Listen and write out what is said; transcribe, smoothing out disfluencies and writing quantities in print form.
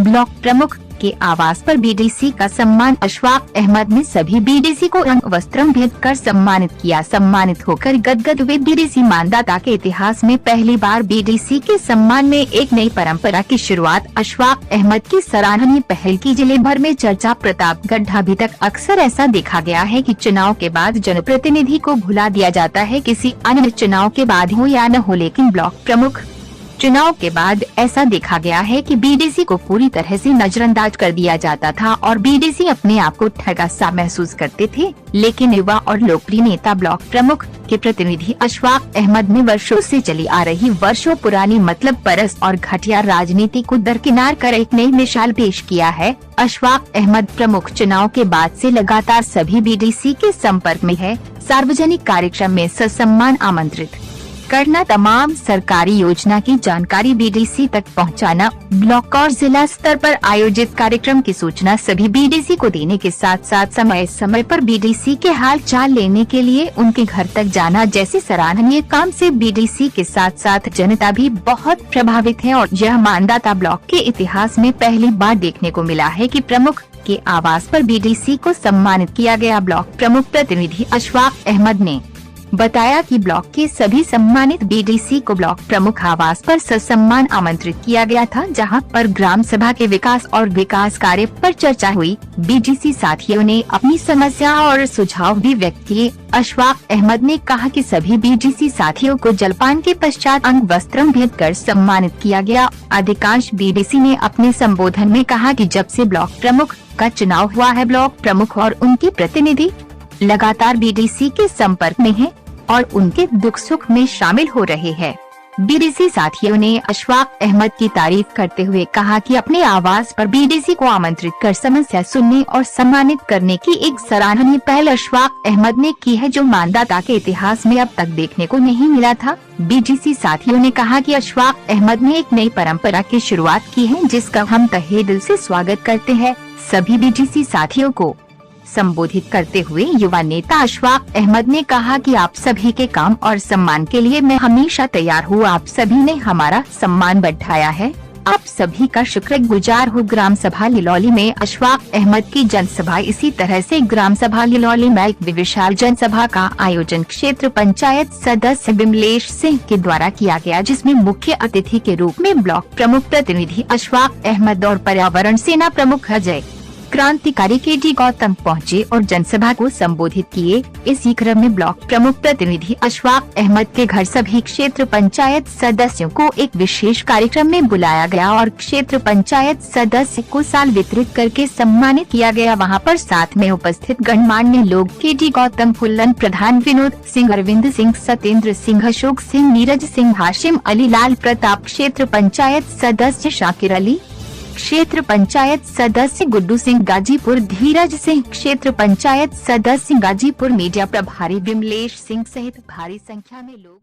Block प्रमुख के आवास पर बीडीसी का सम्मान। अशफाक अहमद ने सभी बीडीसी को अंग वस्त्रम भेंट कर सम्मानित किया। सम्मानित होकर गदगद हुए बीडीसी मानदाता के इतिहास में पहली बार बीडीसी के सम्मान में एक नई परंपरा की शुरुआत। अशफाक अहमद की सराहनीय पहल की जिले भर में चर्चा। प्रतापगढ़। अभी तक अक्सर ऐसा देखा गया है कि चुनाव के बाद जनप्रतिनिधि को भुला दिया जाता है, किसी अन्य चुनाव के बाद हो या न हो, लेकिन ब्लॉक प्रमुख चुनाव के बाद ऐसा देखा गया है कि बीडीसी को पूरी तरह से नजरअंदाज कर दिया जाता था और बीडीसी अपने आप को ठगा सा महसूस करते थे। लेकिन युवा और लोकप्रिय नेता ब्लॉक प्रमुख के प्रतिनिधि अशफाक अहमद ने वर्षों से चली आ रही, वर्षों पुरानी मतलब परस्त और घटिया राजनीति को दरकिनार कर एक नई मिसाल पेश किया है। अशफाक अहमद प्रमुख चुनाव के बाद से लगातार सभी बीडीसी के संपर्क में है। सार्वजनिक कार्यक्रम में ससम्मान आमंत्रित करना, तमाम सरकारी योजना की जानकारी बीडीसी तक पहुंचाना, ब्लॉक और जिला स्तर पर आयोजित कार्यक्रम की सूचना सभी बीडीसी को देने के साथ साथ समय समय पर बीडीसी के हाल चाल लेने के लिए उनके घर तक जाना जैसे सराहनीय काम से बीडीसी के साथ साथ जनता भी बहुत प्रभावित है। और यह मानदाता ब्लॉक के इतिहास में पहली बार देखने को मिला है कि प्रमुख के आवास पर बीडीसी को सम्मानित किया गया। ब्लॉक प्रमुख प्रतिनिधि अशफाक अहमद ने बताया कि ब्लॉक के सभी सम्मानित बीडीसी को ब्लॉक प्रमुख आवास पर ससम्मान आमंत्रित किया गया था, जहां पर ग्राम सभा के विकास और विकास कार्य पर चर्चा हुई। बीडीसी साथियों ने अपनी समस्या और सुझाव भी व्यक्त किए। अशफाक अहमद ने कहा कि सभी बीडीसी साथियों को जलपान के पश्चात अंग वस्त्रम भेंट कर सम्मानित किया गया। अधिकांश बीडीसी ने अपने संबोधन में कहा कि जब से ब्लॉक प्रमुख का चुनाव हुआ है, ब्लॉक प्रमुख और उनके प्रतिनिधि लगातार बीडीसी के संपर्क में हैं और उनके दुख सुख में शामिल हो रहे हैं। बीडीसी साथियों ने अशफाक अहमद की तारीफ करते हुए कहा कि अपने आवास पर बीडीसी को आमंत्रित कर समस्या सुनने और सम्मानित करने की एक सराहनीय पहल अशफाक अहमद ने की है, जो मानदाता के इतिहास में अब तक देखने को नहीं मिला था। बीडीसी साथियों ने कहा कि अशफाक अहमद ने एक नई परंपरा की शुरुआत की है, जिसका हम तहे दिल से स्वागत करते हैं। सभी बीडीसी साथियों को संबोधित करते हुए युवा नेता अशफाक अहमद ने कहा कि आप सभी के काम और सम्मान के लिए मैं हमेशा तैयार हूँ। आप सभी ने हमारा सम्मान बढ़ाया है, आप सभी का शुक्रगुजार हूँ। ग्राम सभा लिलौली में अशफाक अहमद की जनसभा। इसी तरह से ग्राम सभा लिलौली में एक विशाल जनसभा का आयोजन क्षेत्र पंचायत सदस्य विमलेश सिंह के द्वारा किया गया, जिसमें मुख्य अतिथि के रूप में ब्लॉक प्रमुख प्रतिनिधि अशफाक अहमद और पर्यावरण सेना प्रमुख अजय क्रांतिकारी के गौतम पहुंचे और जनसभा को संबोधित किए। इसी क्रम में ब्लॉक प्रमुख प्रतिनिधि अशफाक अहमद के घर सभी क्षेत्र पंचायत सदस्यों को एक विशेष कार्यक्रम में बुलाया गया और क्षेत्र पंचायत सदस्य को साल वितरित करके सम्मानित किया गया। वहां पर साथ में उपस्थित गणमान्य लोग के गौतम, फुल्लन प्रधान, विनोद सिंह, अरविंद सिंह, सत्येंद्र सिंह, अशोक सिंह, नीरज सिंह, हाशिम अली, लाल प्रताप, क्षेत्र पंचायत सदस्य शाकिर अली, क्षेत्र पंचायत सदस्य गुड्डू सिंह गाजीपुर, धीरज सिंह, क्षेत्र पंचायत सदस्य गाजीपुर, मीडिया प्रभारी विमलेश सिंह सहित भारी संख्या में लोग